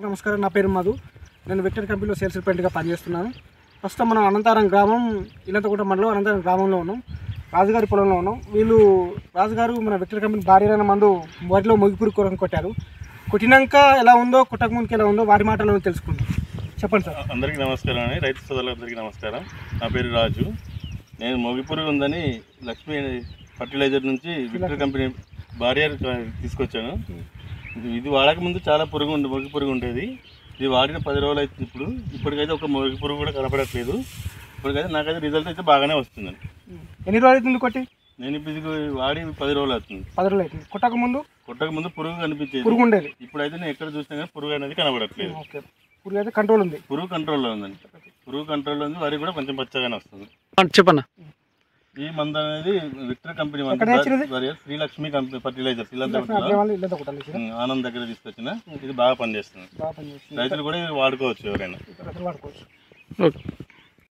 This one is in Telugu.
నమస్కారం, నా పేరు మధు. నేను విక్టర్ కంపెనీలో సేల్స్ రిప్రజెంటేటివ్గా పనిచేస్తున్నాను. ప్రస్తుతం మనం అనంతారం గ్రామం ఇల్లంతకుంట మండలం అనంతారం గ్రామంలో ఉన్నాం. రాజుగారి పొలంలో ఉన్నాం. వీళ్ళు రాజుగారు మన విక్టర్ కంపెనీ భారీరైన మందు వరిలో మొగిపురు కొరకు కొట్టారు. కొట్టినాక ఎలా ఉందో, కొట్టక ముందుకు ఎలా ఉందో వారి మాటలను తెలుసుకుందాం. చెప్పండి సార్. అందరికీ నమస్కారం అండి, రైతు సోదరులందరికీ నమస్కారం. నా పేరు రాజు. నేను మొగిపురుగు ఉందని లక్ష్మీ ఫర్టిలైజర్ నుంచి విక్టర్ కంపెనీ భారీ తీసుకొచ్చాను. ఇది వాడక ముందు చాలా మొగి పురుగు ఉండేది. ఇది వాడిన 10 రోజులు అవుతుంది. ఇప్పటికైతే ఒక మొగి పురుగు కూడా కనపడట్లేదు. ఇప్పటికైతే నాకైతే రిజల్ట్ అయితే బాగానే వస్తుందండి. ఎన్ని రోజులు అవుతుంది కొట్టి? నేను ఇప్పుడు వాడి 10 రోజులు అవుతుంది. 10 రోజులు అవుతుంది. కొట్టక ముందు పురుగు కనిపించేది, పురుగు ఉండేది. ఇప్పుడైతే నేను ఎక్కడ చూసినా కానీ పురుగు అనేది కనబడట్లేదు. పురుగు అయితే కంట్రోల్ ఉంది. పురుగు కంట్రోల్లో ఉందండి. పురుగు కంట్రోల్లో ఉంది. వరి కూడా కొంచెం పచ్చగానే వస్తుంది. చెప్పన్నా. ఈ మందు అనేది Victor company Srilakshmi company fertilizers Anand దగ్గర తీసుకొచ్చిన. ఇది బాగా పనిచేస్తుంది. రైతులు కూడా వాడుకోవచ్చు, ఎవరైనా.